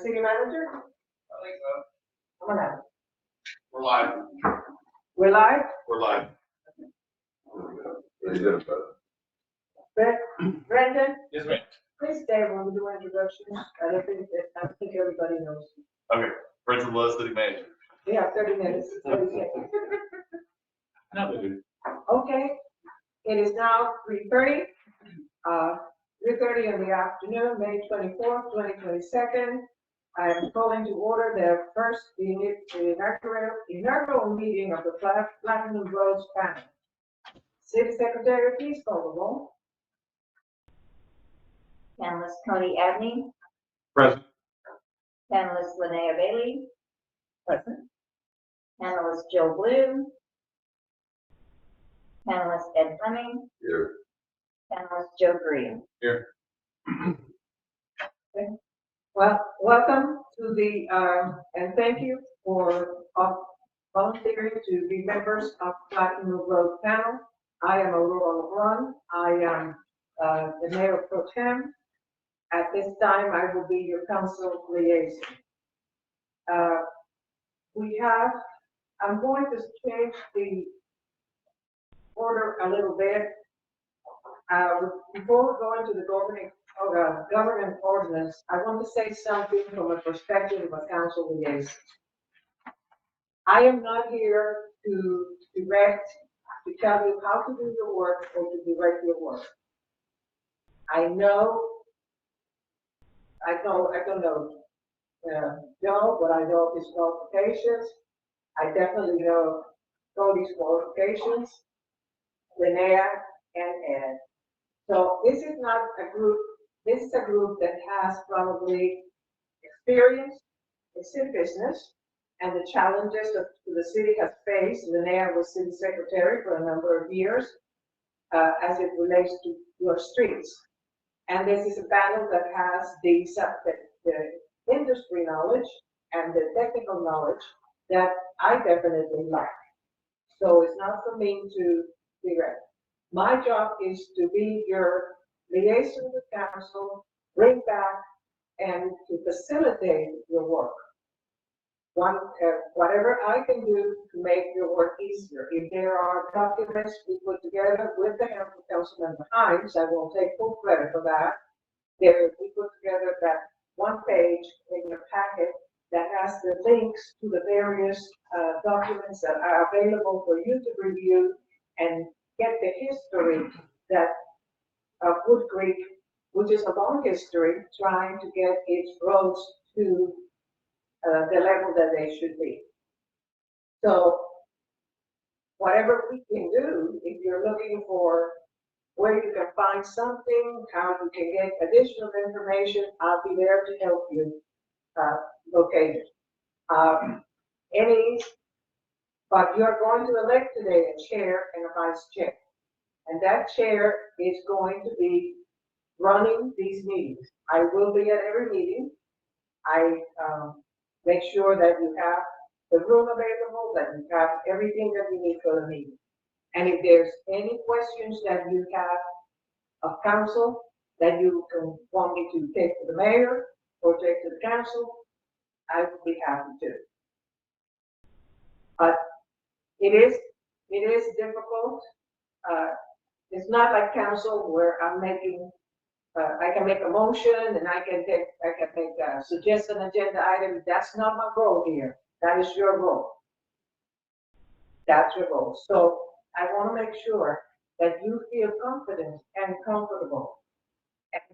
City Manager? I think so. Come on out. We're live. We're live? We're live. Brendan, Yes, ma'am. please stay when we do introductions. I think everybody knows. Okay. Brendan Love, City Manager. We have 30 minutes, 30 seconds. No, we do. Okay, it is now 3:30. 3:30 in the afternoon, May 24th, 2022. I am calling to order the inaugural meeting of the Platinum Roads panel. City Secretary, please call the roll. Panelist Cody Abney, Present. panelist Linnea Bailey, Present. panelist Joe Blue, panelist Ed Fleming, Here. panelist Joe Green. Here. Well, welcome to the, and thank you for volunteering to be members of Platinum Road panel. I am Aurora LeBron. I am the Mayor Pro Tem. At this time, I will be your council liaison. I'm going to change the order a little bit. Before we go into the government ordinance, I want to say something from a perspective of a council liaison. I am not here to tell you how to do your work or to direct your work. I don't know Joe, but I know his qualifications. I definitely know Cody's qualifications, Linnea and Ed. So this is not a group, this is a group that has probably experience in city business and the challenges that the city has faced. Linnea was city secretary for a number of years as it relates to your streets. And this is a panel that has the industry knowledge and the technical knowledge that I definitely lack. So it's not for me to direct. My job is to be your liaison with council, bring back, and to facilitate your work. Whatever I can do to make your work easier. If there are documents we put together with the help of Councilmember Hines, I will take full credit for that. We put together that one page in your packet that has the links to the various documents that are available for you to review and get the history that of Woodcreek, which is a long history, trying to get its roads to the level that they should be. So whatever we can do, if you're looking for where you can find something, how you can get additional information, I'll be there to help you locate it. But you're going to elect today a chair and a vice chair. And that chair is going to be running these meetings. I will be at every meeting. I make sure that you have the room available, that you have everything that you need for the meeting. And if there's any questions that you have of council that you can want me to take to the mayor or take to the council, I would be happy to. But it is difficult. It's not like council where I'm making, I can make a motion and I can suggest an agenda item. That's not my role here. That is your role. That's your role. So I want to make sure that you feel confident and comfortable,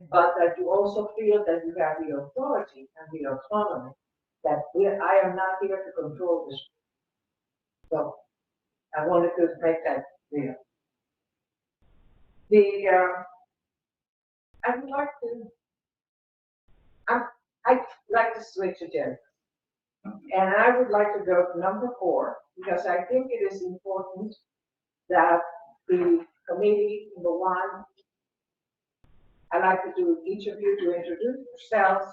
but that you also feel that you have the authority and the autonomy that I am not here to control this. So I wanted to make that clear. I'd like to switch agendas. And I would like to go to number 4, because I think it is important that the committee, number 1, I'd like to do each of you to introduce yourselves,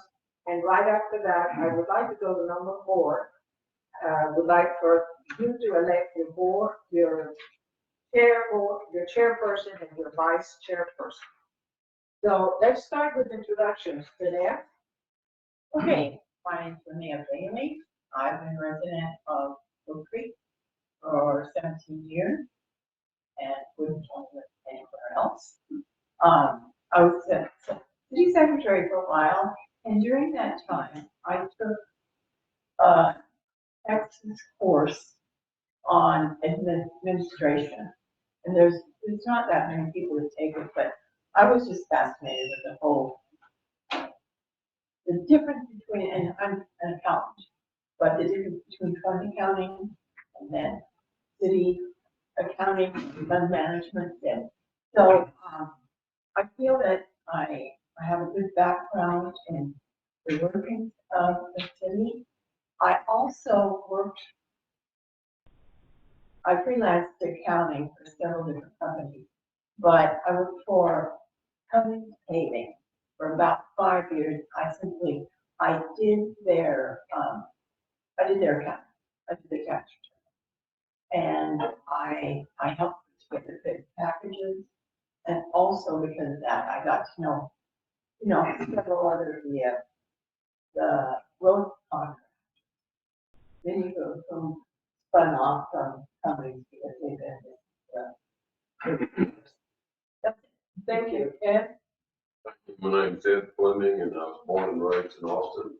and right after that, I would like to go to number 4. Would like for you to elect your board, your chairperson, and your vice chairperson. So let's start with introductions. Linnea? Okay, My name's Linnea Bailey. I've been a resident of Woodcreek for 17 years and wouldn't want to live anywhere else. I was city secretary for a while, and during that time, I took a Texas course on administration. And there's not that many people that take it, but I was just fascinated with the whole, the difference between, and I'm an accountant, but the difference between fund accounting and then city accounting, fund management. And so I feel that I have a good background in the workings of the city. I also I freelanced accounting for several different companies, but I worked for Cummins Paving for about 5 years. I did their accounting. I did the tax return. And I helped put together bid packages. And also because of that, I got to know, several other the road contractors. Many of them spun off from companies because they've been, Thank you. Ed? My name's Ed Fleming, and I was born and raised in Austin,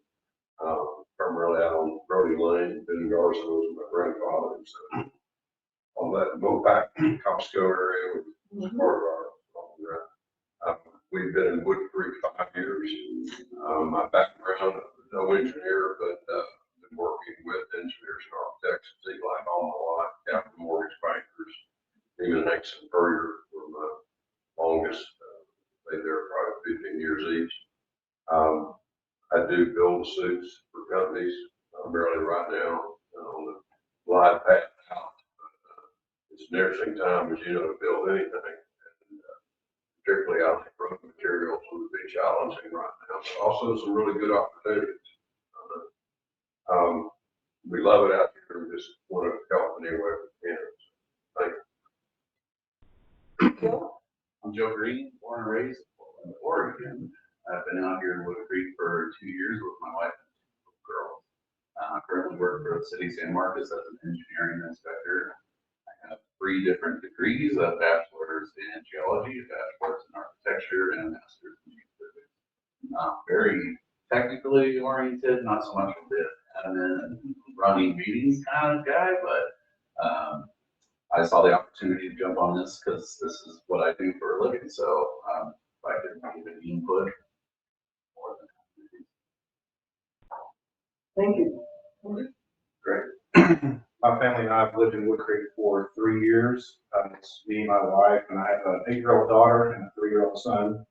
primarily out on Brody Lane. Ben Garza was my grandfather, so on that Mopac, Costco area was part of our. We've been in Woodcreek 5 years. My background, no engineer, but been working with engineers and architects, like all my life, capital mortgage bankers, even an ex-employer for my longest. Stayed there probably 15 years each. I do build suits for companies, barely right now on the glide path out. It's an interesting time, as you know, to build anything. And, particularly I think road materials would be challenging right now, but also some really good opportunities. We love it out here. We just want to help in any way we can. Thank you. I'm Joe Green, born and raised in Oregon. I've been out here in Woodcreek for 2 years with my wife and two girls. I currently work for the city of San Marcos as an engineering inspector. I have 3 different degrees, a bachelor's in geology, a bachelor's in architecture, and a master's in geophysics. Very technically oriented, not so much a bit admin, running meetings kind of guy, but I saw the opportunity to jump on this because this is what I do for a living. So if I could give any input, more than Thank you. Great. My family and I have lived in Woodcreek for 3 years. It's me, my wife, and I have an 8-year-old daughter and a 3-year-old son.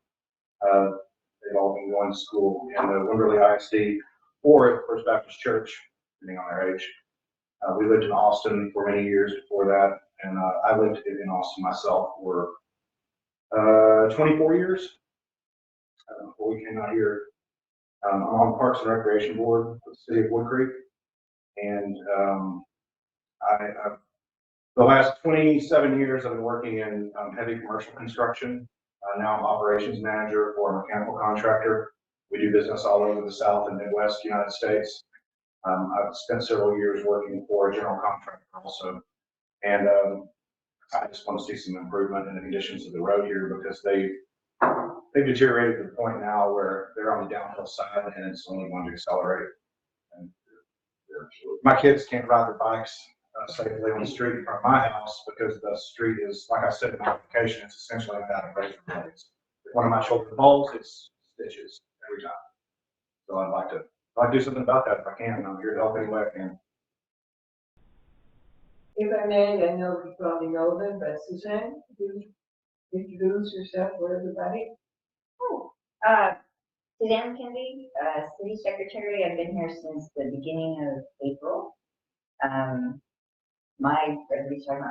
They've all been going to school in the Wimberley ISD or at First Baptist Church, depending on their age. We lived in Austin for many years before that, and I lived in Austin myself for 24 years before we came out here. I'm on the Parks and Recreation Board for the city of Woodcreek, and I've the last 27 years I've been working in heavy commercial construction. Now I'm operations manager for a mechanical contractor. We do business all over the South and Midwest United States. I've spent several years working for a general contractor also, and I just want to see some improvement in the conditions of the road here because they've deteriorated to the point now where they're on the downhill side and it's only going to accelerate. And my kids can't ride their bikes safely on the street in front of my house because the street is, like I said in my application, it's essentially without a razor blades. If one of my children falls, it's stitches every time. So I'd like to do something about that if I can. I'm here to help any way I can. If I may, I know you probably know them, but Suzanne, could you introduce yourself for everybody? Oh, Suzanne Kennedy, city secretary. I've been here since the beginning of April. My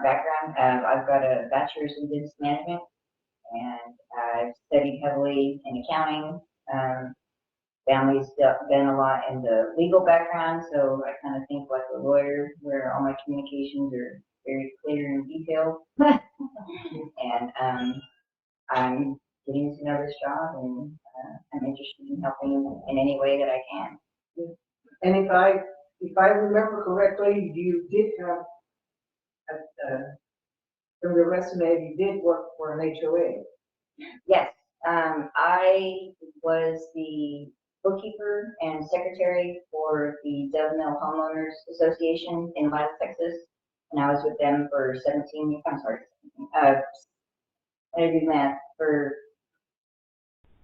background, I've got a bachelor's in business management, and I've studied heavily in accounting. Family's been a lot in the legal background, so I kind of think like a lawyer, where all my communications are very clear and detailed. And I'm getting to know this job, and I'm interested in helping in any way that I can. And if I remember correctly, you did have, from the resume, you did work for an HOA. Yes, I was the bookkeeper and secretary for the Dove Mill Homeowners Association in Lyle, Texas. And I was with them for 17, I'm sorry, I did math, for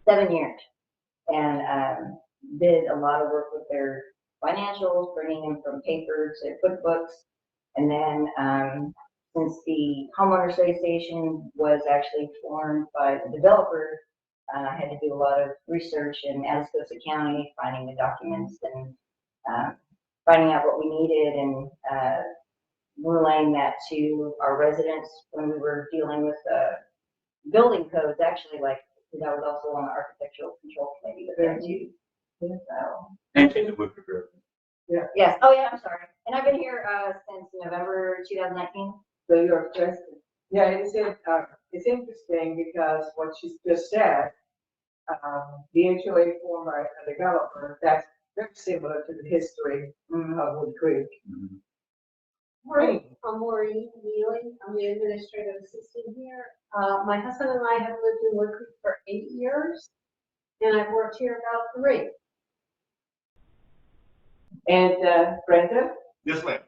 7 years. And did a lot of work with their financials, bringing them from paper to QuickBooks. And then since the homeowner association was actually formed by the developer, I had to do a lot of research in Atascosa County, finding the documents and finding out what we needed and relaying that to our residents when we were dealing with building codes, actually, like, because I was also on the architectural control committee with them too. So, And the Woodcreek Group. yes, oh yeah, I'm sorry. And I've been here since November 2019. So you're president. Yeah, it's interesting because what she just said, the HOA formed by a developer, that's very similar to the history of Woodcreek. Morning, I'm Maureen Neely. I'm the administrative assistant here. My husband and I have lived in Woodcreek for 8 years, and I've worked here about 3. And Brenda, Yes, ma'am.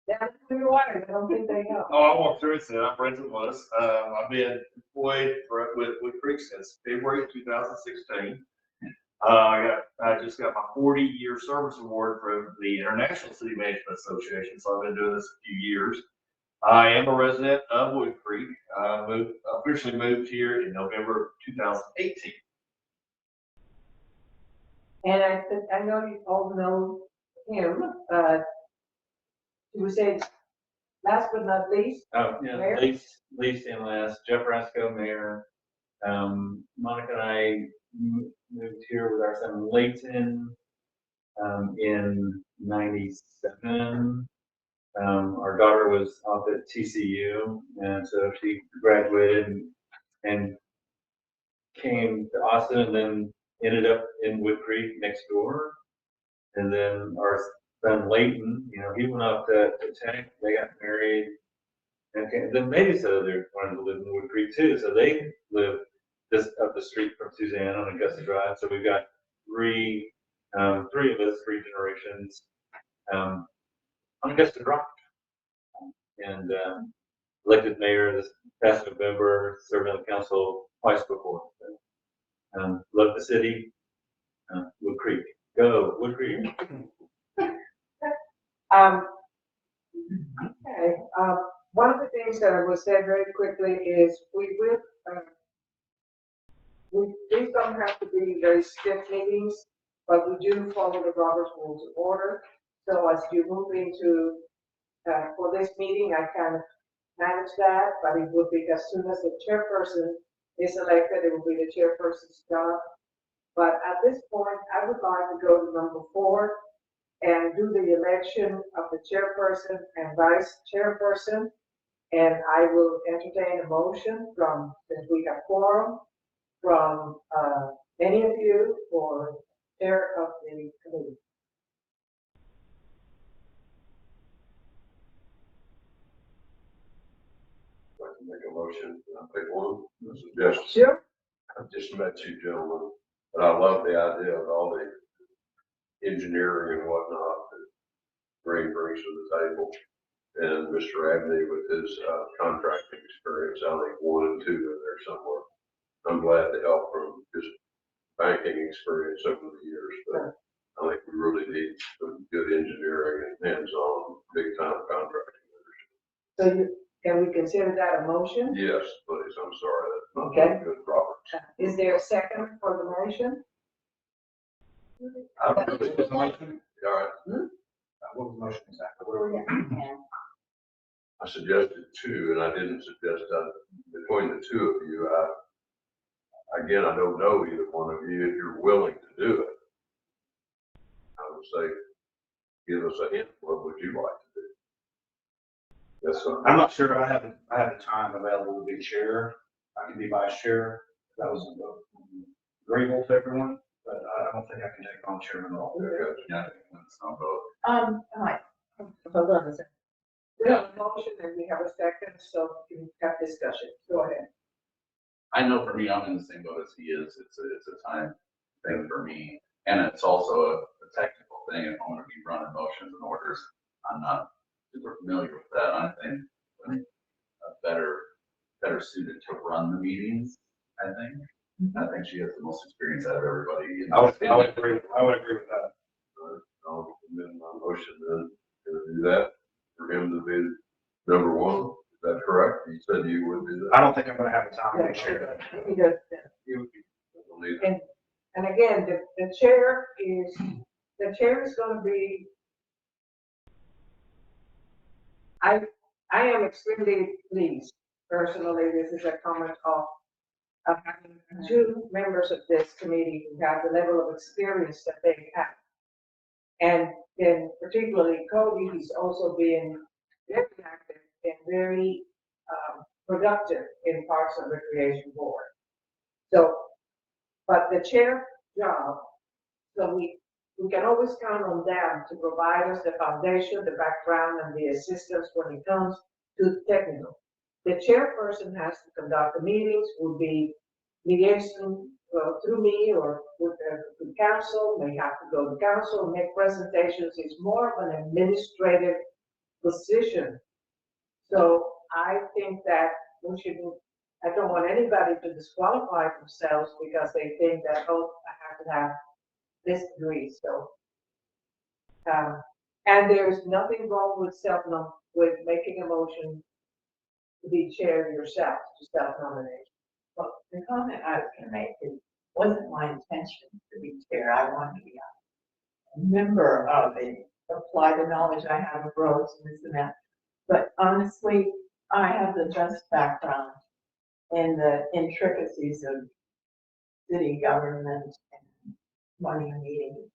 that's who you are. I don't think they know. Oh, I walked through it, so I'm Brenton Lewis. I've been employed with Woodcreek since February of 2016. I just got my 40-year service award from the International City Management Association, so I've been doing this a few years. I am a resident of Woodcreek. Officially moved here in November 2018. And I know you all know him, you said last but not least, Oh, yeah, Mayor? least and last, Jeff Rasco, mayor. Monica and I moved here with our son Layton, in '97. Our daughter was off at TCU, and so she graduated and came to Austin and then ended up in Woodcreek next door. And then our son Layton, he went off to Tech, they got married. And then maybe so they wanted to live in Woodcreek too. So they live just up the street from Suzanne on Augusta Drive. So we've got three of us, 3 generations, on Augusta Drive. And elected mayor this past November, served on the council twice before. So, love the city. Woodcreek. Go, Woodcreek. Okay, one of the things that I will say very quickly is these don't have to be very stiff meetings, but we do follow the Robert's Rules of Order. So as you move into, for this meeting, I kind of manage that, but it would be as soon as the chairperson is elected, it will be the chairperson's job. But at this point, I would like to go to number 4 and do the election of the chairperson and vice chairperson. And I will entertain a motion from, since we have quorum, from any of you for chair of the committee. I can make a motion, I'll take one, a suggestion. Sure. I've just met you gentlemen, but I love the idea of all the engineering and whatnot that Green brings to the table. And Mr. Abney with his contracting experience, I think 1 and 2 in there somewhere. I'm glad to help from his banking experience over the years, but I think we really need some good engineering and hands-on, big-time contracting leadership. So can we consider that a motion? Yes, please, I'm sorry, that's not Okay. good, Robert. Is there a second for the motion? All right, What was the motion exactly? What are we on? Yeah. I suggested 2, and I didn't suggest between the 2 of you. Again, I don't know either one of you. If you're willing to do it, I would say, give us a hint. What would you like to do? Yes, sir. I'm not sure I have the time available to be chair. I can be vice chair. That was agreeable to everyone. but I don't think I can take on chairman role. Yeah, that's not both. Hi. Hold on a second. We have a motion and we have a second, so we can have discussion. Go ahead. I know for me, I'm in the same boat as he is. It's a time thing for me. And it's also a technical thing. If I'm gonna be running motions and orders, I'm not super familiar with that. I think I'm better suited to run the meetings, I think. I think she has the most experience out of everybody. I would agree with that. I'll amend my motion then to do that, for him to be number one. Is that correct? You said you would do that? I don't think I'm gonna have the time to chair that. He does that. We'll need- And again, the chair is gonna be, I am extremely pleased, personally, this is a comment of having two members of this committee who have the level of experience that they have. And then particularly Cody, he's also been very active and very productive in Parks and Recreation Board. So, but the chair job, so we can always count on them to provide us the foundation, the background, and the assistance when it comes to the technical. The chairperson has to conduct the meetings, will be liaison through me or with the council, may have to go to council, make presentations. It's more of an administrative position. So I think that we shouldn't, I don't want anybody to disqualify themselves because they think that, oh, I have to have this degree, so. And there's nothing wrong with with making a motion to be chair yourself, to self-nominate. Well, the comment I was gonna make is, wasn't my intention to be chair. I wanted to be a member of it, apply the knowledge I have of roads and this and that. But honestly, I have the best background in the intricacies of city government and running a meeting.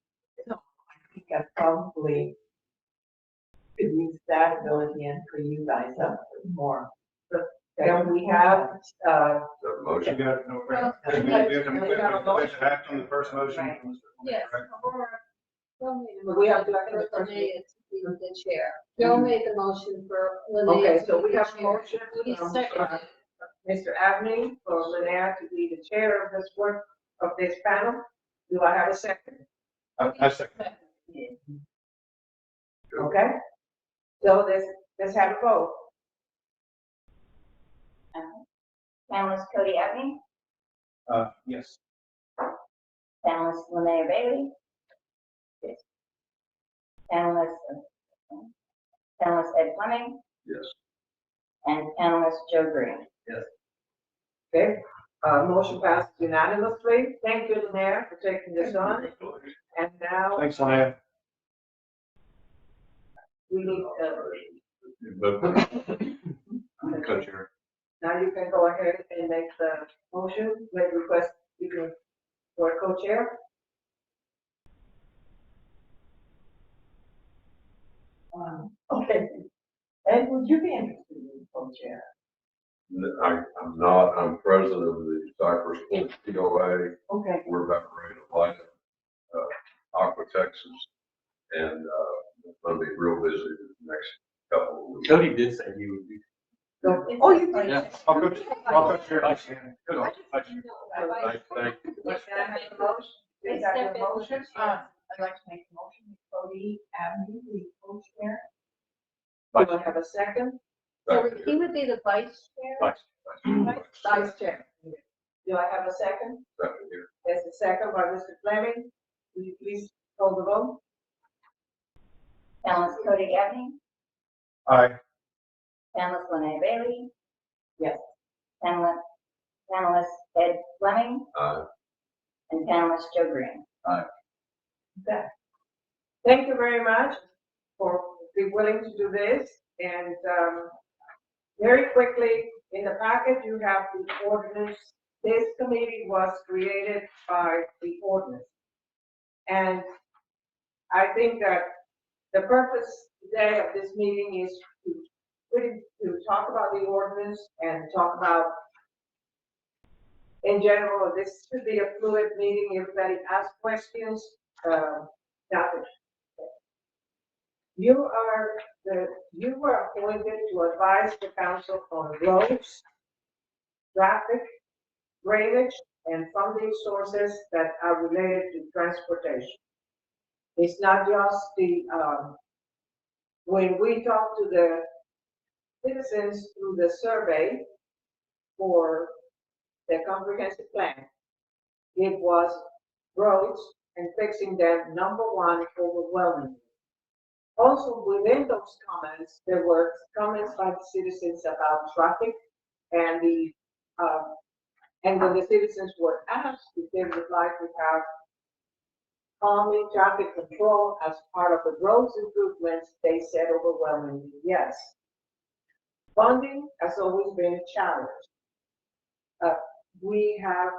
So I think I probably could use that ability and for you guys up more. Then we have, Is that a We motion? got, no, we have to act on the first motion. Right. Yes, Aurora, We have to- for Linnea to be the chair. Joe made the motion for Linnea. okay, to so be we the have a chair. motion We from seconded. Mr. Abney for Linnea to be the chair of this work, of this panel. Do I have a second? I second. Okay? So let's have a vote. Panelist Cody Abney, Yes. panelist Linnea Bailey. Yes. Panelist Ed Fleming, Yes. and panelist Joe Green. Okay? Motion passes unanimously. Thank you, Linnea, for taking this on. And now Thanks, Linnea. we need, Co-chair. now you can go ahead and make the motion, make request, you can, for a co-chair. Okay. Ed, would you be interested in co-chair? I'm not, I'm president of the Cypress POA. Okay. We're about ready to apply to Aqua Texas. And it's gonna be real busy the next couple of weeks. Cody did say he would be. Oh, you did? Yeah. I'll go chair. Thank you. Can I have a motion? Is that your motion? I'd like to make a motion, Cody Avenue, the co-chair. Do I have a second? So he would be the vice chair? Vice chair. Do I have a second? Second here. There's a second by Mr. Fleming. Will you please call the vote? Panelist Cody Abney, Aye. panelist Linnea Bailey. Yes. Panelist Ed Fleming, and panelist Joe Green. Okay. Thank you very much for being willing to do this. And very quickly, in the packet, you have the ordinance. This committee was created by the ordinance. And I think that the purpose today of this meeting is to talk about the ordinance and talk about In general, this should be a fluid meeting. Everybody asks questions. Now, you were appointed to advise the council on roads, traffic, drainage, and funding sources that are related to transportation. It's not just when we talk to the citizens through the survey for the comprehensive plan, it was roads and fixing them, number one, overwhelmingly. Also, within those comments, there were comments by the citizens about traffic and and when the citizens were asked if they would like to have calming traffic control as part of the roads improvements, they said overwhelmingly yes. Funding has always been a challenge. We have,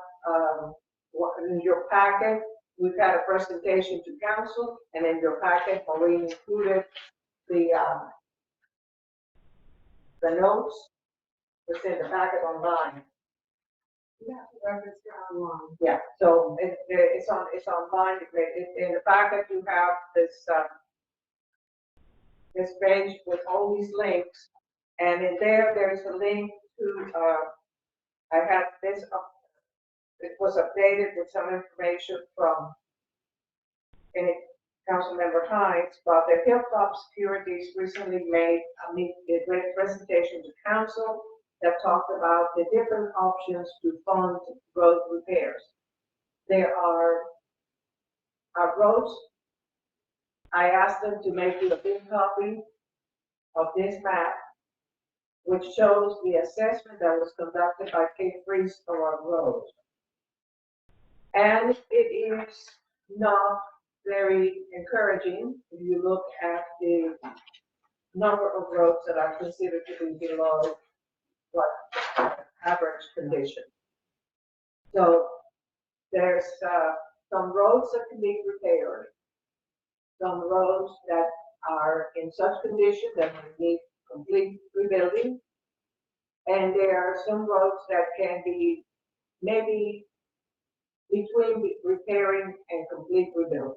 in your packet, we've had a presentation to council, and in your packet, Maureen included the notes. It's in the packet online. You have to register online. Yeah, so it's online. In the packet, you have this page with all these links, and in there's a link to, I have this, it was updated with some information from Councilmember Hines, but the Hilltop Securities recently made a great presentation to council that talked about the different options to fund road repairs. There are roads. I asked them to make you a big copy of this map, which shows the assessment that was conducted by Kate Priest of our roads. And it is not very encouraging if you look at the number of roads that are considered to be below what average condition. So there's some roads that can be repaired, some roads that are in such condition that need complete rebuilding, and there are some roads that can be maybe between repairing and complete rebuilding.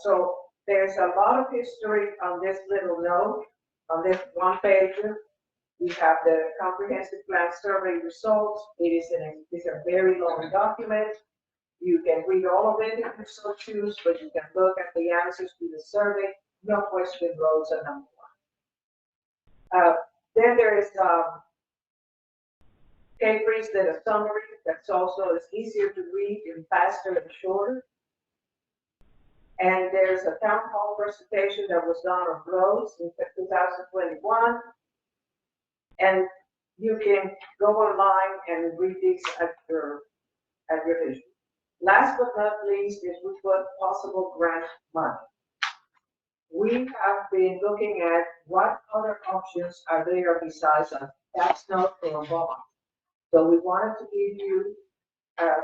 So there's a lot of history on this little note, on this one page. We have the comprehensive plan survey results. It's a very long document. You can read all of it if you so choose, but you can look at the answers to the survey. No question, roads are number one. Then there is Kate Priest did a summary that's also is easier to read and faster and shorter. And there's a town hall presentation that was done on roads in 2021. And you can go online and read these at your leisure. Last but not least is we put possible grant money. We have been looking at what other options are there besides a tax note or a bond. So we wanted to give you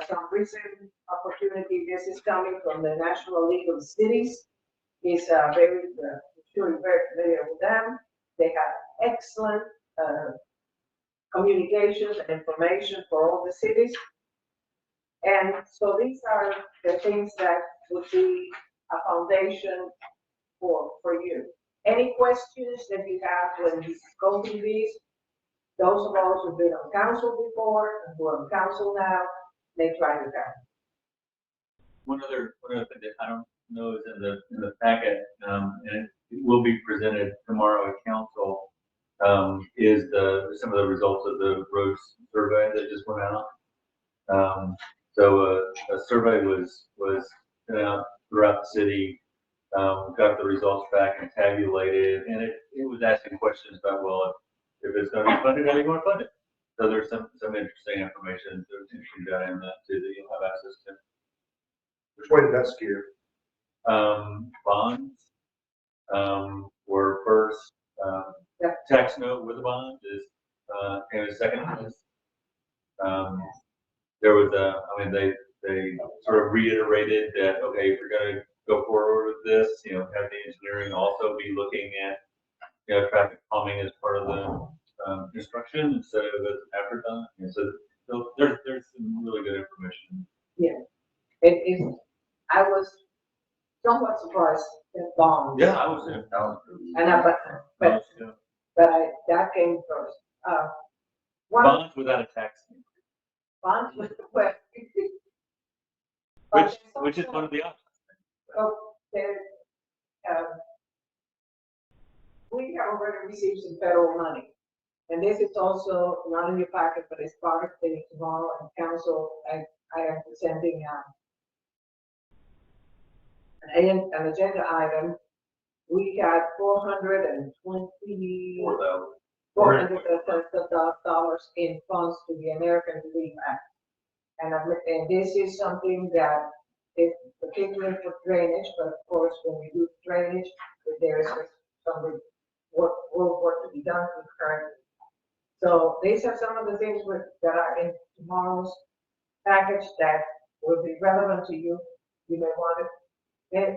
some recent opportunity. This is coming from the National League of Cities. It's I'm sure you're very familiar with them. They have excellent communications and information for all the cities. And so these are the things that would be a foundation for you. Any questions that you have when you go through these? Those of us who've been on council before and who are on council now, they try to help. One other thing that I don't know is in the packet, and it will be presented tomorrow at council, is some of the results of the roads survey that just went out. So a survey was sent out throughout the city, got the results back and tabulated, and it was asking questions about, well, if it's going to be funded, how are you going to fund it? So there's some interesting information, there's interesting data in that too that you'll have access to. Which way did that steer? Bonds were first. Tax note with a bond is came in second. There was they sort of reiterated that, okay, if you're going to go forward with this, have the engineering also be looking at traffic calming as part of the construction instead of as an afterthought. And so trust and bonds. Yeah, I was in. And that came first. One of Bonds without a tax, bonds was the question. which is one of the options. Oh, there, um, we have already received some federal money. And this is also not in your packet, but it's part of the tomorrow and council, I am presenting, an agenda item. We got $400,000 in funds to the American Relief Act. And this is something that is particularly for drainage, but of course, when we do drainage, there is some work to be done concurrently. So these are some of the things that are in tomorrow's package that will be relevant to you. You may want to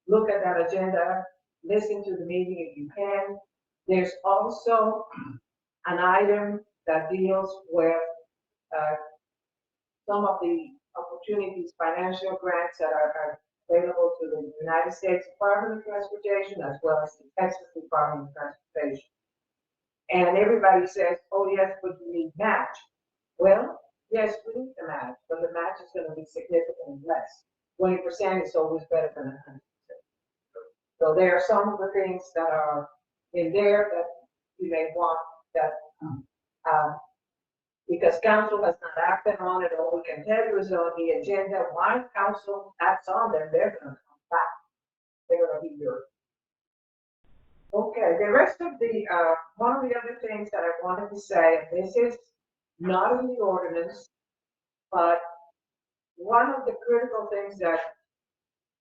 look at that agenda, listen to the meeting if you can. There's also an item that deals with some of the opportunities, financial grants that are available to the United States Department of Transportation as well as the Texas Department of Transportation. And everybody says, oh yes, but you need match. Well, yes, we need the match, but the match is going to be significantly less. 20% is always better than 100%. So there are some of the things that are in there that you may want that, because council has not acted on it, all we can tell you is on the agenda. Why council acts on them, they're going to come back. They're going to be yours. Okay, the rest of the, one of the other things that I wanted to say, this is not in the ordinance, but one of the critical things that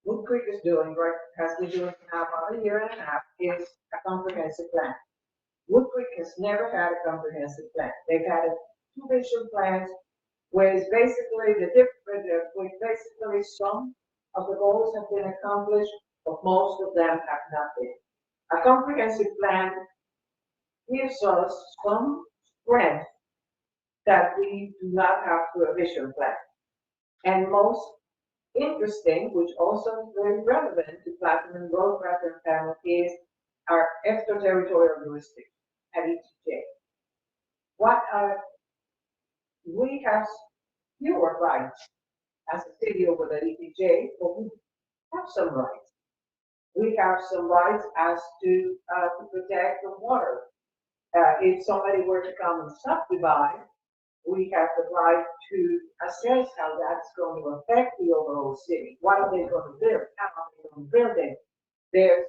Woodcreek is doing, right, has been doing now about a year and a half, is a comprehensive plan. Woodcreek has never had a comprehensive plan. They've had two vision plans, where it's basically with basically some of the goals have been accomplished, but most of them have not been. A comprehensive plan gives us some strength that we do not have through a vision plan. And most interesting, which also is very relevant to Platinum Road Platinum Panel, is our extraterritorial jurisdiction at ETJ. We have fewer rights as a city over the ETJ, but we have some rights. We have some rights as to protect the water. If somebody were to come and subdivide, we have the right to assess how that's going to affect the overall city. What are they going to build? How are they going to build it?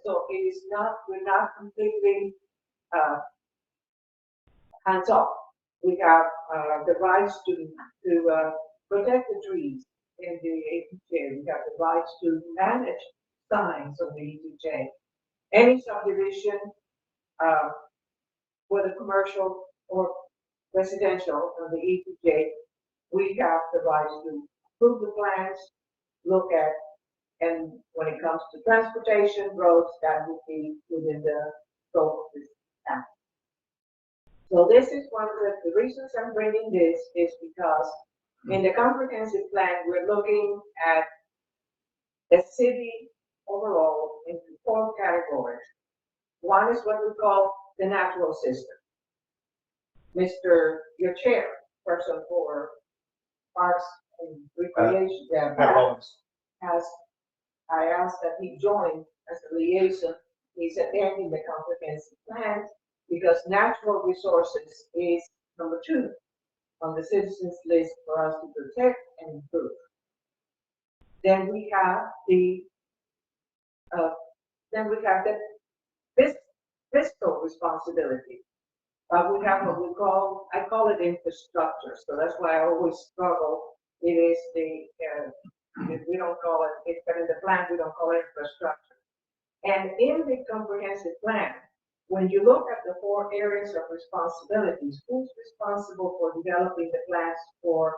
So it is not, we're not completely hands off. We have the rights to protect the trees in the ETJ. We have the rights to manage signs on the ETJ. Any subdivision, whether commercial or residential on the ETJ, we have the right to approve the plans, look at, and when it comes to transportation, roads, that would be within the scope of this act. So this is one of the reasons I'm bringing this is because in the comprehensive plan, we're looking at the city overall into 4 categories. One is what we call the natural system. Mr. Your chair, person for Parks and Recreation, I asked that he join as a liaison. He's attending the comprehensive plan because natural resources is number 2 on the citizens list for us to protect and improve. Then we have the fiscal responsibility. We have what we call, I call it infrastructure. So that's why I always struggle. It is we don't call it, but in the plan, we don't call it infrastructure. And in the comprehensive plan, when you look at the 4 areas of responsibilities, who's responsible for developing the plans for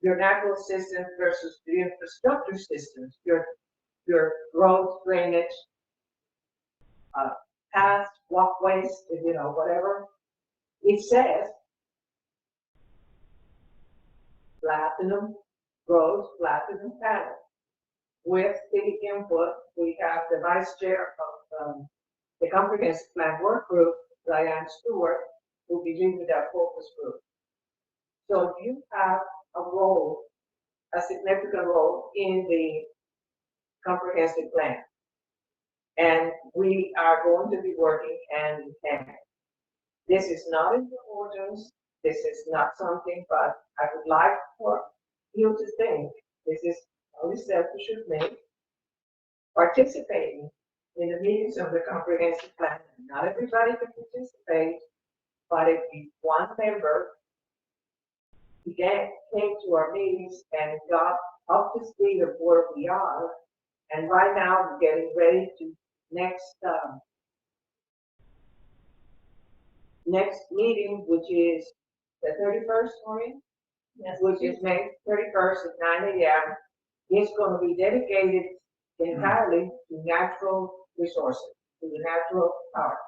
your natural systems versus the infrastructure systems, your roads, drainage, paths, walkways, whatever. It says Platinum Roads, Platinum Panel. with city input. We have the vice chair of the comprehensive plan work group, Diane Stewart, who will be leading that focus group. So you have a role, a significant role in the comprehensive plan. And we are going to be working hand in hand. This is not in the ordinance. This is not something, but I would like for you to think this is only step we should make. Participating in the meetings of the comprehensive plan. Not everybody can participate, but if one member came to our meetings and got up to speed of where we are, and right now we're getting ready to next meeting, which is the 31st, Maureen? Yes. Which is May 31st at 9 a.m. It's going to be dedicated entirely to natural resources, to the natural power.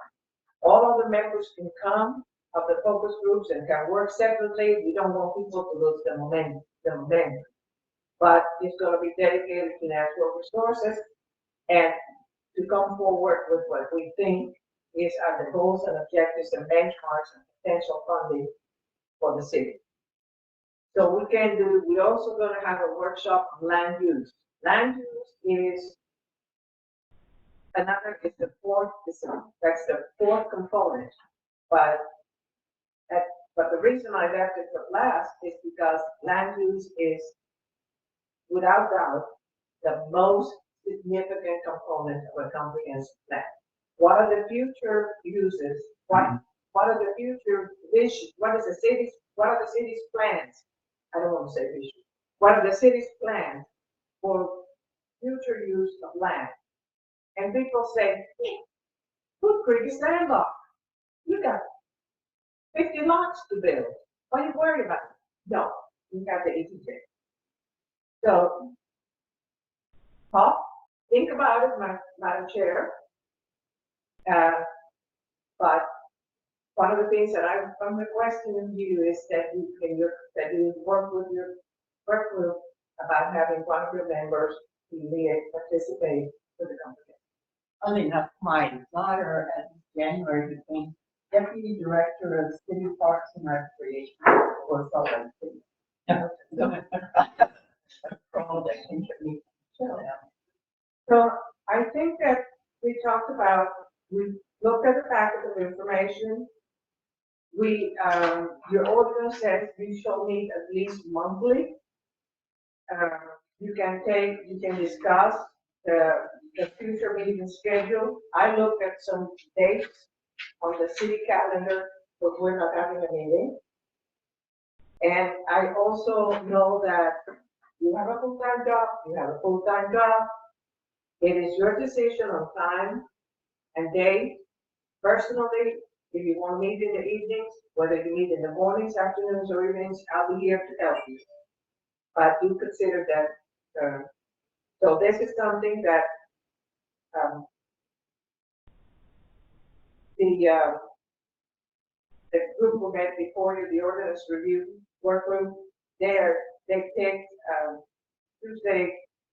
All of the members can come of the focus groups and can work separately. We don't want people to lose the momentum. But it's going to be dedicated to natural resources and to come forward with what we think is are the goals and objectives and benchmarks and potential funding for the city. So we're also going to have a workshop on land use. Land use is that's the fourth component. But the reason I left it for last is because land use is, without doubt, the most significant component of a comprehensive plan. What are the future uses? What are the future visions? What are the city's plans? I don't want to say vision. What are the city's plans for future use of land? And people say, Woodcreek is landlocked. You got 50 lots to build. What are you worried about? No, you have the easy thing. So, Paul, think about it, Madam Chair. But one of the things that I'm requesting of you is that you work with your work group about having one of your members participate with the company. Funny enough, my daughter in January became deputy director of city parks and recreation for Salt Lake City. So I think that we looked at the packet of information. Your ordinance says we shall meet at least monthly. You can discuss the future meeting schedule. I looked at some dates on the city calendar, but we're not having a meeting. And I also know that you have a full-time job, It is your decision on time and day. Personally, if you want to meet in the evenings, whether you meet in the mornings, afternoons, or evenings, I'll be here to help you. But do consider that. So this is something that the group will get before you, the ordinance review work group. They take Tuesday,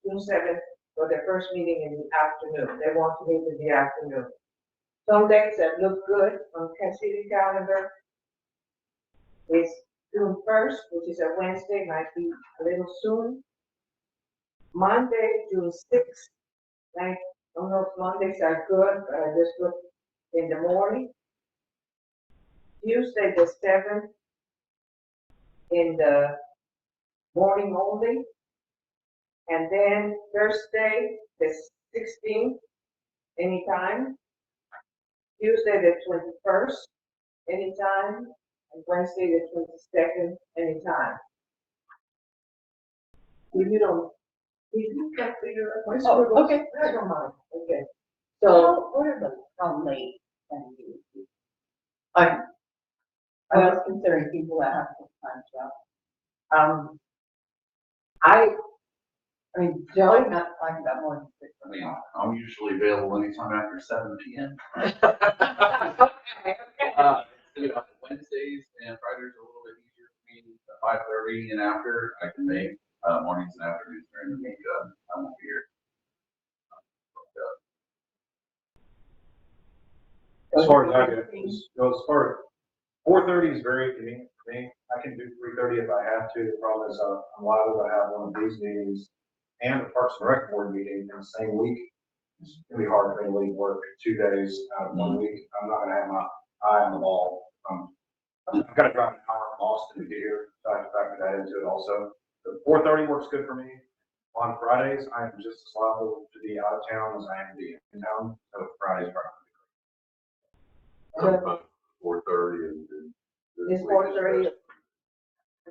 June 7th for their first meeting in the afternoon. They want to meet in the afternoon. Some dates that look good on city calendar is June 1st, which is a Wednesday, might be a little soon. Monday, June 6th. I don't know if Mondays are good, but I just look in the morning. Tuesday, the 7th, in the morning only. And then Thursday, the 16th, anytime. Tuesday, the 21st, anytime. And Wednesday, the 22nd, anytime. If you can figure out my scribbles, okay. I don't mind. Okay. So, What are the, how late can you do? I was considering people that have full-time jobs. I mean, Joe, Joe, not talking about more than 6 I mean, o'clock. I'm usually available anytime after 7 p.m. okay. Wednesdays and Fridays are a little bit easier for me. 5:30 and after, I can make mornings and afternoons during the week. I won't be here. As far as I go, as far as 4:30 is very convenient for me. I can do 3:30 if I have to. The problem is I'm liable to have one of these meetings and the Parks and Rec Board meeting in the same week. It's gonna be hard for me to leave work 2 days out of 1 week. I'm not gonna have my eye on the ball. I've got to drive an hour from Austin to get here, so I have to factor that into it also. So 4:30 works good for me. On Fridays, I am just as liable to be out of town as I am to be in town, so Fridays are. 4:30 and. It's 4:30.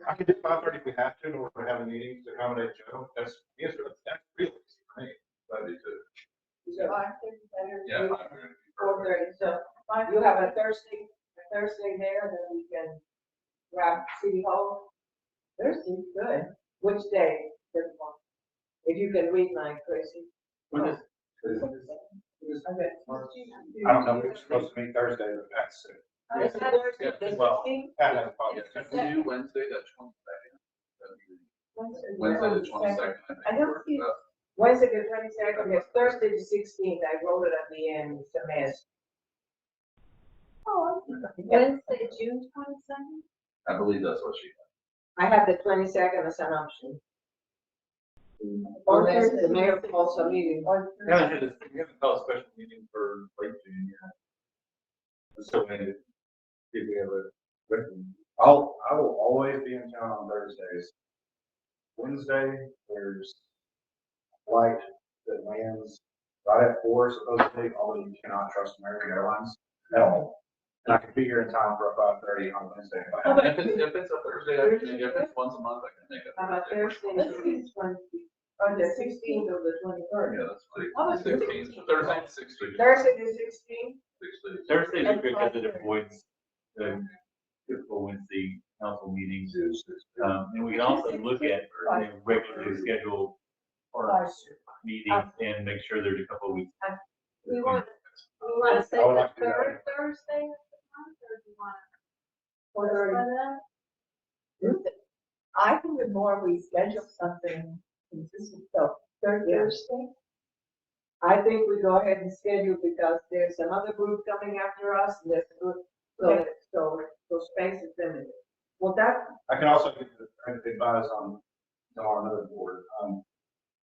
I could do 5:30 if we have to, or if we have a meeting to accommodate Joe. That's really easy for me. That'd be good. So, 5:30 better. Yeah. 4:30, so you have a Thursday there that we can grab City Hall? Thursday, good. Which day? If you can read mine, Tracy. When is, Okay. I don't know, we're supposed to meet Thursday, but that's it. Is it Thursday, the well, 16th? That's fine. Can we do Wednesday, the 22nd? Wednesday, the 22nd. I don't see- Wednesday the 22nd, it's Thursday the 16th, I wrote it at the end, it's a mess. Oh, Wednesday, June 22nd? I believe that's what she. I have the 22nd as an option. Unless the mayor calls a meeting. we haven't called a special meeting for late June yet. So maybe, if we have a written. I will always be in town on Thursdays. Wednesday, there's a flight that lands right at 4 supposedly, although you cannot trust American Airlines at all. And I could be here in time for a 5:30 on Wednesday if I have. If it's a Thursday, I can make it. If it's once a month, I can make it. How about Thursday, the 16th or the 23rd? Yeah, that's fine. How about 16th, Thursday, 16th. Thursday the 16th? 16th. Thursdays are good because it avoids the typical Wednesday council meetings. And we can also look at regularly scheduled parks meetings and make sure there's a couple of weeks. We want to say I would the like to do that. third Thursday of the month, or do you want? Or I think the more we schedule something consistent, so third Yeah. Thursday. I think we go ahead and schedule because there's another group coming after us, and there's a group, so space is limited. Well, that, I can also give advise on another board.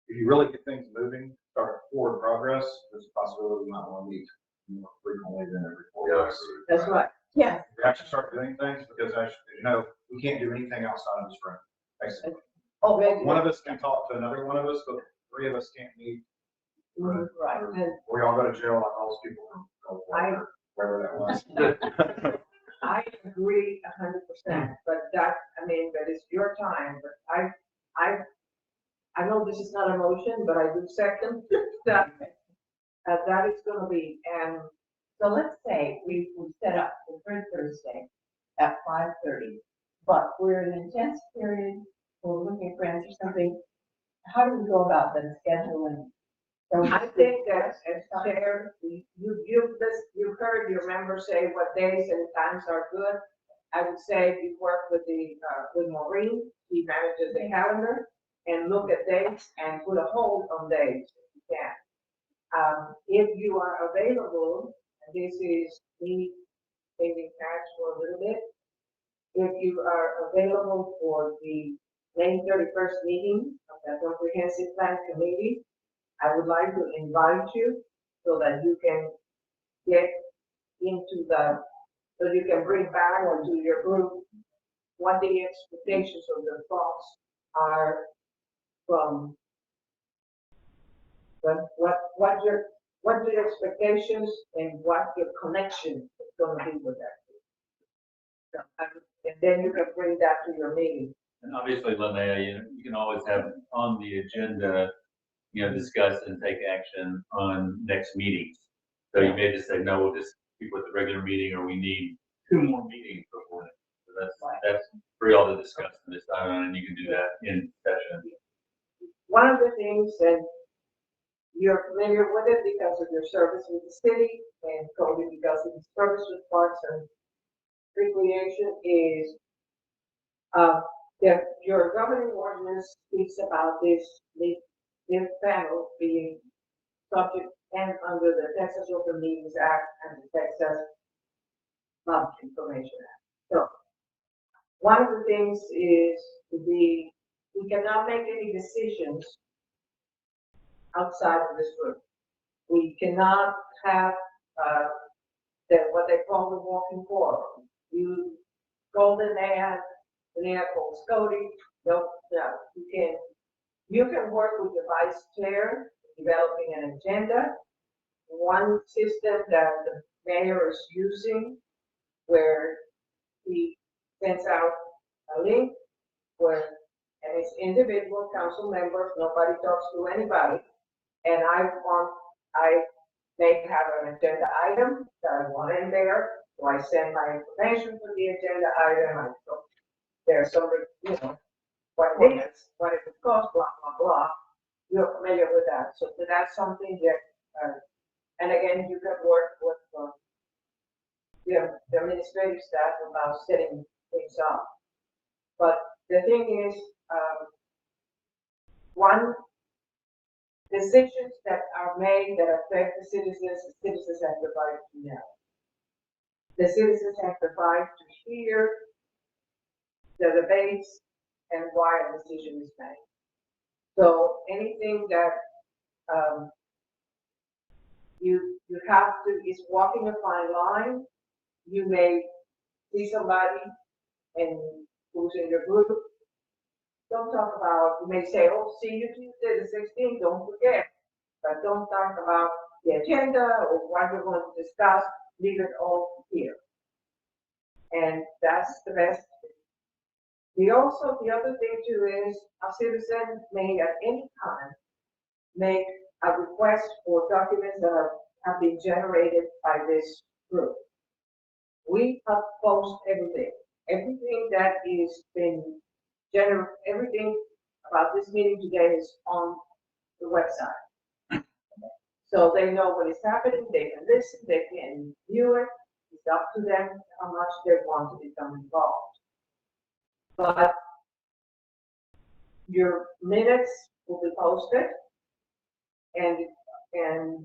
If you really get things moving, start forward progress, there's a possibility we might want to meet more frequently than every 4 weeks. that's right. Yes, We actually start doing things because we can't do anything outside of this room, basically. oh, One of us can talk to another one of us, but 3 of us can't meet. Mhm. right. And We all go to jail like all those people from Gulfport, or wherever that was. I agree 100%, but that is your time, but I know this is not a motion, but I do second that, that is gonna be, and So let's say we set up the third Thursday at 5:30, but we're in an intense period, we're looking at grants or something. How do we go about then scheduling? I think that as chair, you heard your members say what days and times are good. I would say you work with with Maureen, she manages the calendar, and look at dates and put a hold on dates if you can. If you are available, and this is me taking cash for a little bit, if you are available for the May 31st meeting of the Comprehensive Plan Committee, I would like to invite you so that you can get so you can bring back or to your group what the expectations or the thoughts are from what your expectations and what your connection is going to be with that. And then you can bring that to your meeting. And obviously, Linnea, you can always have on the agenda, discuss and take action on next meetings. So you may just say, no, we'll just keep with the regular meeting, or we need 2 more meetings before it. So that's for y'all to discuss and decide on, and you can do that in session. One of the things, and you're familiar with it because of your service with the city, and Cody because of his service with Parks and Recreation, is that your governing ordinance speaks about this panel being subject and under the Texas Open Meetings Act and the Texas Public Information Act. So one of the things is we cannot make any decisions outside of this room. We cannot have, what they call the walking forum. You go to the NAD calls Cody, no, you can work with the vice chair, developing an agenda. One system that the mayor is using where he sends out a link where, and it's individual council members, nobody talks to anybody. And I may have an agenda item that I want in there, so I send my information for the agenda item, there's some, what it is, what it would cost, blah, blah, blah. You're familiar with that, so that's something that, and again, you can work with, the administrative staff about setting things up. But the thing is, one, decisions that are made that affect the citizens have the right to know. The citizens have the right to hear the debates and why a decision is made. So anything that you have to is walking a fine line. You may see somebody and who's in your group. Don't talk about, you may say, oh, see you Tuesday the 16th, don't forget. But don't talk about the agenda or what we're going to discuss. Leave it all here. And that's the best. The other thing too is a citizen may at any time make a request for documents that have been generated by this group. We have posted everything that is been generated, everything about this meeting today is on the website. So they know what is happening, they can listen, they can view it. It's up to them how much they want to become involved. But your minutes will be posted, and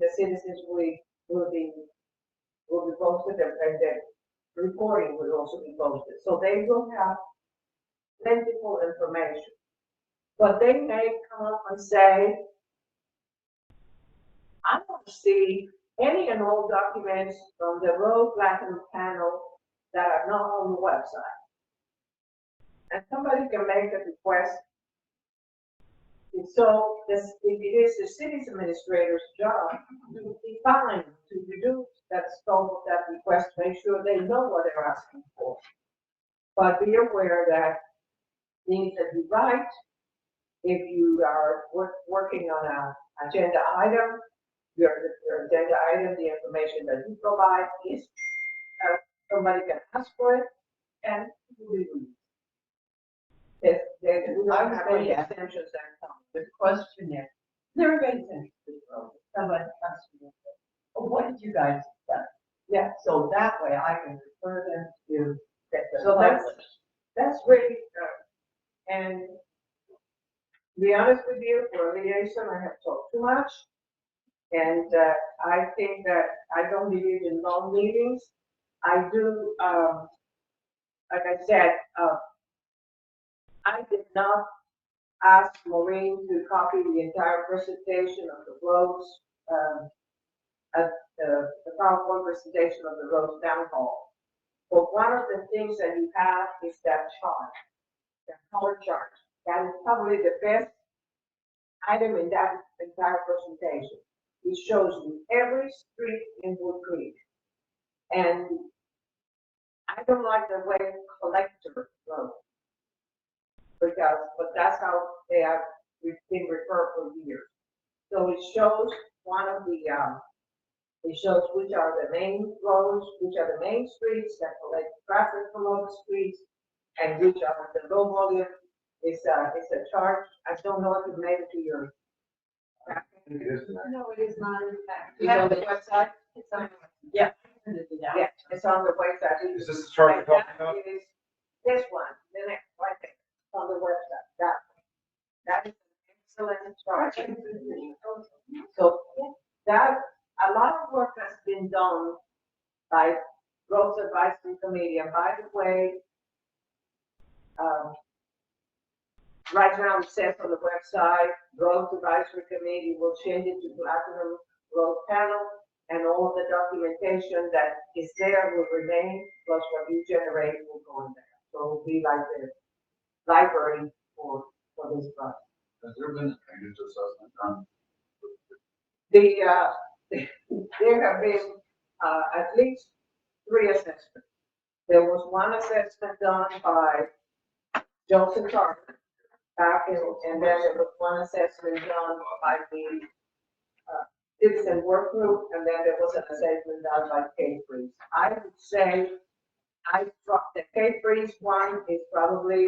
the citizens will be posted, and the recording will also be posted. So they will have plentiful information. But they may come up and say, I want to see any and all documents from the road platinum panel that are not on the website. And somebody can make a request. And so it is the city's administrator's job to define, to reduce that scope of that request, make sure they know what they're asking for. But be aware that things that you write, if you are working on an agenda item, your agenda item, the information that you provide is, somebody can ask for it and it will be released. We don't have any exemptions that come. The question is, never been interested, somebody asked me, oh, what did you guys do? Yeah. So that way I can refer them to the. So that's really, and to be honest with you, for a liaison, I have talked too much. And I think that I don't believe in long meetings. I do, like I said, I did not ask Maureen to copy the entire presentation of the roads, the PowerPoint presentation of the roads town hall. But one of the things that you have is that chart, the color chart. That is probably the best item in that entire presentation. It shows you every street in Woodcreek. And I don't like the way collector wrote. But that's how they have been referred for years. So it shows it shows which are the main roads, which are the main streets that collect traffic from all the streets, and which are the low volume. It's a chart. I don't know if you made it to your. No, it is not in fact. Is it on the website? It's on. Yeah, it's on the website. Is this the chart you're talking That about? is this one, the next, right there, on the website. That is an excellent chart. So that lot of work has been done by Growth Advisory Committee, and by the way, right now it says on the website, Growth Advisory Committee will change it to Platinum Growth Panel, and all of the documentation that is there will remain, plus what you generate will go in there. So it will be like the library for this project. Has there been a drainage assessment done? There have been, at least 3 assessments. There was one assessment done by Joseph Carter back in, and then there was one assessment done by the, citizen work group, and then there was an assessment done by K Freeze. I would say, the K Freeze one is probably,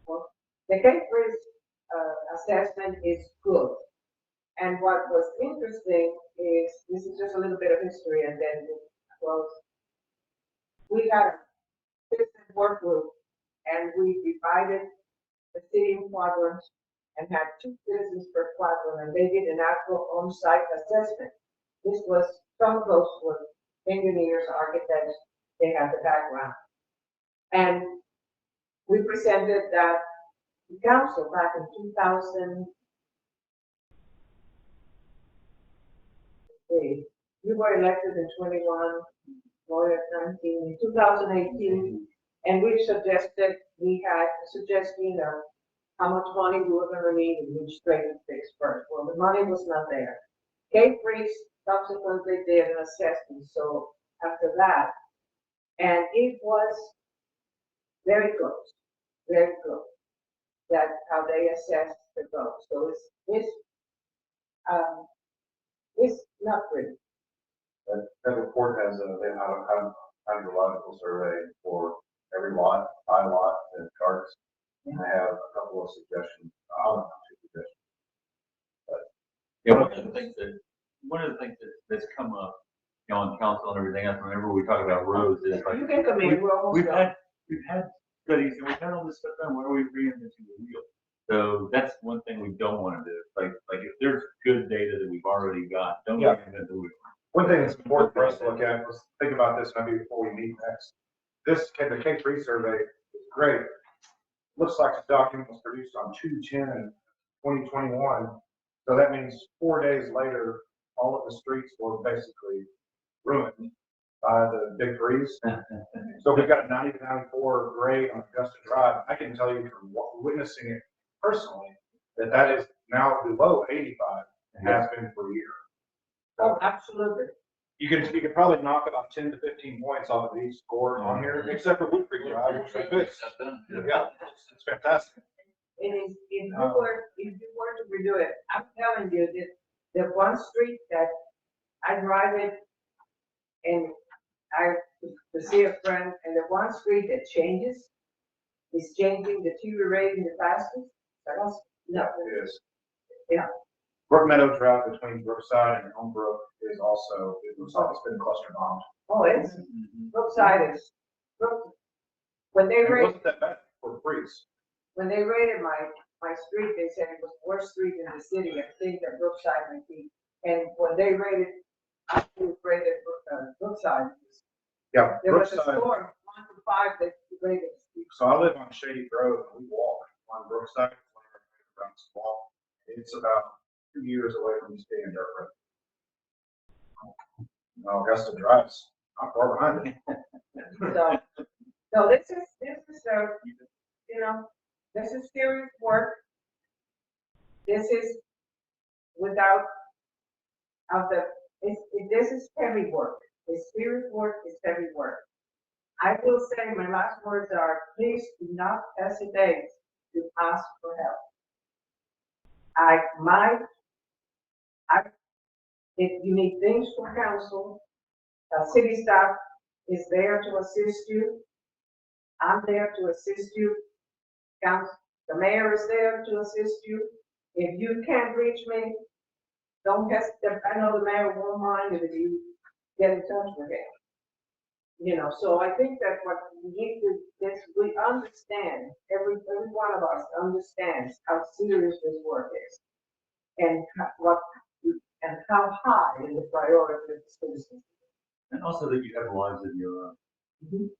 well, the K Freeze, assessment is good. And what was interesting is, this is just a little bit of history, and then we'll close. We had a citizen work group, and we divided the city in quadrants and had 2 citizens per quadrant, and they did an actual on-site assessment. This was, some of those were engineers, architects, they had the background. And we presented that to council back in 2000. We were elected in 21, or 19, 2018, and we suggested, we had a suggestion of how much money we were gonna need and which street to fix first. Well, the money was not there. Cape Freeze subsequently did an assessment, so after that, and it was very close, very close. That's how they assessed the road. So it's not pretty. That report has they have a hydrological survey for every lot, by lot, and charts. And they have a couple of suggestions, not 2 suggestions. Yeah, one of the things that's come up, you know, on council and everything else, whenever we talk about roads, is like, You can come in, we're almost we've done. had studies and we've had all this stuff done, why are we reinventing the wheel? So that's one thing we don't want to do. Like if there's good data that we've already got, don't Yeah. reinvent the wheel. One thing that's important for us to look at, let's think about this maybe before we meet next. The K3 survey is great. Looks like the document was produced on 2/10/2021. So that means 4 days later, all of the streets were basically ruined by the big freeze. So we've got a 90 to 94 grade on Augusta Drive. I can tell you from witnessing it personally, that is now below 85 and has been for a year. Oh, absolutely. You can probably knock about 10 to 15 points off of each score on here, except for Woodcreek Drive, which is good. Yeah, it's fantastic. It is, if you were to redo it, I'm telling you that the one street that I drive it and I to see a friend, and the one street that changes is changing, deteriorating the fastest. That's, no, It is. Yeah. Brook Meadow Drive between Brookside and Homebrook is also, it looks like it's been cluster bombed. oh, it's, Brookside is, when they It rated, wasn't that bad for freeze. when they rated my street, they said it was the worst street in the city. I think that Brookside might be, and when they rated, I rated Brookside. Yeah, There was a Brookside. score of 1 to 5 that rated. So I live on Shady Grove and we walk on Brookside, around this wall. It's about 2 years away from staying in dirt road. Augusta Drive's not far behind it. So this is you know, this is serious work. This is without, this is heavy work. It's serious work, it's heavy work. I will say my last words are, please do not hesitate to ask for help. If you need things from council, city staff is there to assist you. I'm there to assist you. Council, the mayor is there to assist you. If you can't reach me, don't hesitate. I know the mayor won't mind if you get in touch with him. You know, so I think that what we need to, is we understand, every one of us understands how serious this work is. And what and how high in the priority of the citizens. And also that you have lives of your own.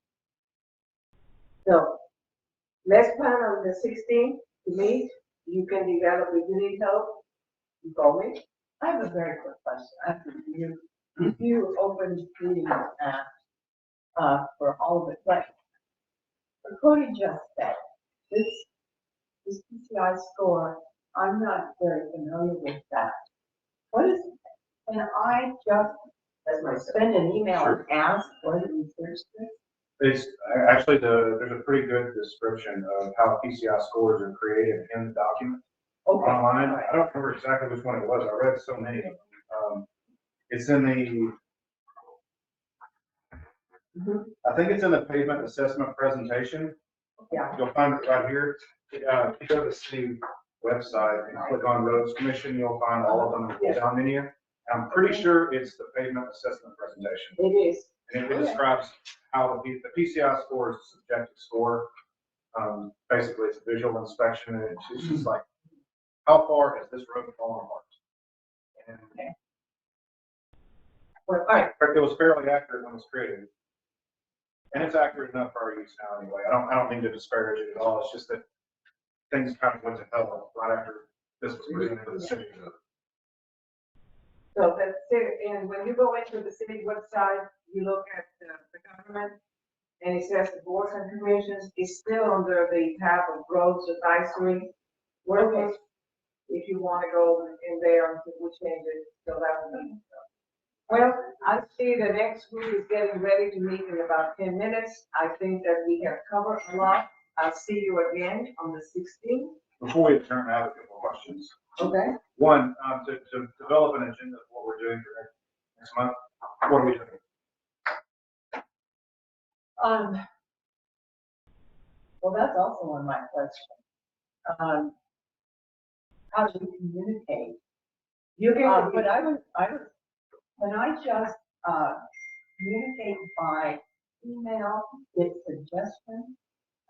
So let's plan on the 16th to meet. You can develop, if you need help, you call me. I have a very quick question. You opened meetings for all of it, but Cody just said, this PCI score, I'm not very familiar with that. What is, can I just That's my send an email and Sure. ask what it is there's this? It's actually there's a pretty good description of how PCI scores are created in the document Okay. online. all right. I don't remember exactly which one it was. I read so many of them. It's in the, I think it's in the pavement assessment presentation. Yeah. You'll find it right here. If you go to the city website and click on roads commission, you'll find all of them in the down menu. I'm pretty sure it's the pavement assessment presentation. It is. And it describes how the PCI score is a subjective score. Basically, it's a visual inspection, and it's just like, how far has this road fallen apart? And Well, all right. it was fairly accurate when it was created. And it's accurate enough for our use now anyway. I don't mean to disparage it at all. It's just that things kind of went to hell right after this was presented to the city. So that's it. And when you go into the city website, you look at the government, and it says the boards and commissions is still under the tab of roads advisory. Working, if you want to go in there, we change it, so that will be. Well, I see the next group is getting ready to meet in about 10 minutes. I think that we have covered a lot. I'll see you again on the 16th. Before we adjourn, I have a couple of questions. Okay. One, to develop an agenda of what we're doing for next month, what are we doing? Well, that's also one of my questions. How do we communicate? You can, But I was, when I just, communicate by email, with suggestions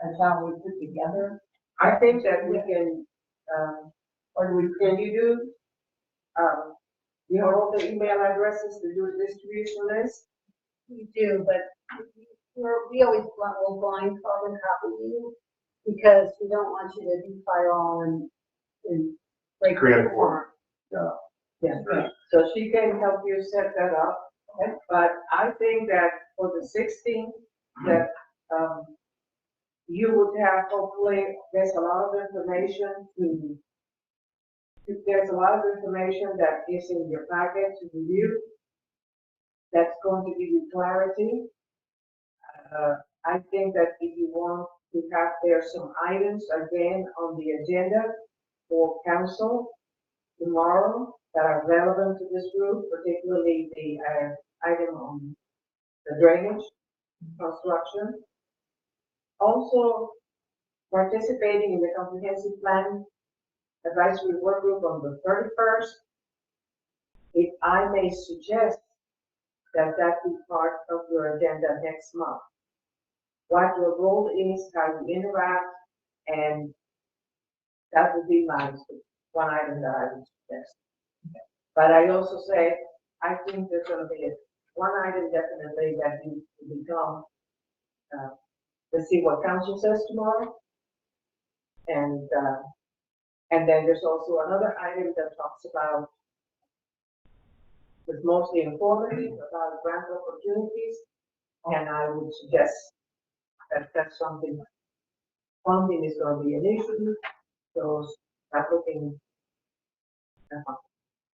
as how we put together, I think that we can, can you do, you have all the email addresses to do a distribution list? We do, but we always will blind carbon copy you because we don't want you to defile all and break Create a the quorum. form. Yeah, so she can help you set that up. Okay. But I think that for the 16th, that, you would have, hopefully, there's a lot of information there's a lot of information that is in your packet to review. That's going to give you clarity. I think that if you want to have there some items again on the agenda for council tomorrow that are relevant to this group, particularly the item on the drainage construction. Also, participating in the comprehensive plan advisory work group on the 31st. If I may suggest that be part of your agenda next month. What your role is, how you interact, and that would be my one item that I would suggest. But I also say, I think there's going to be one item definitely that needs to become, let's see what council says tomorrow. And then there's also another item that talks about, it's mostly informative about grant opportunities. And I would suggest that that's something, funding is going to be an issue, so applicant.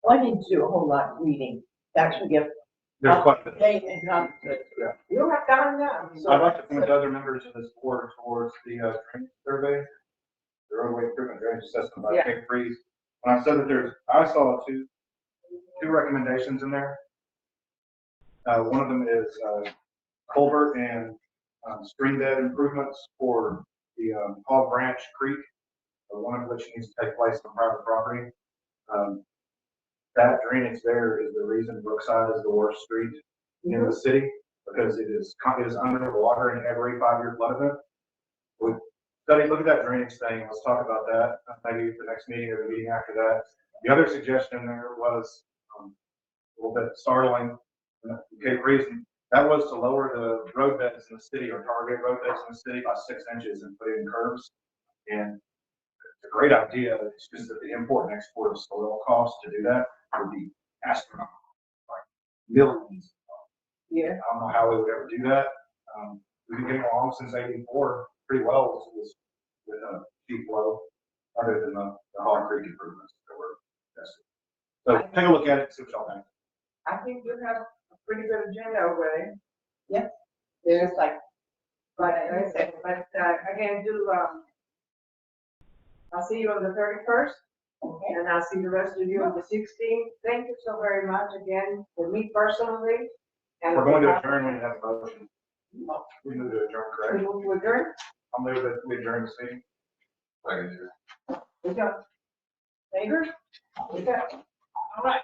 well, I didn't do a whole lot of reading to actually get There's quite a bit. up-to-date and up-to-date. You have time now. So I'd like to point other members of this board towards the drainage survey, the roadway improvement drainage assessment by Yeah. Cape Breeze. When I said that I saw two recommendations in there. One of them is culvert and stream bed improvements for the Hog Branch Creek, one of which needs to take place on private property. That drainage there is the reason Brookside is the worst street in the city, because it is underwater in every 5-year flood event. Look at that drainage thing. Let's talk about that. Maybe the next meeting or the meeting after that. The other suggestion there was A little bit startling. Okay, reason, that was to lower the road beds in the city, or target road beds in the city by 6 inches and put in curbs. And it's a great idea. It's just that the import and export of soil costs to do that would be astronomical, like millions. Yeah. I don't know how we would ever do that. We've been getting along since '84 pretty well with cheap flow, other than the Hog Creek improvements that were tested. So take a look at it, see what y'all think. I think you have a pretty good agenda over there. Yeah. There's like, but like I said, but again, I'll see you on the 31st. Okay. And I'll see the rest of you on the 16th. Thank you so very much again for me personally. And We're going to adjourn when you have a motion. We move to adjourn, We correct? move to adjourn. I'll move that we adjourn this meeting. We go. Favor? We go. All right.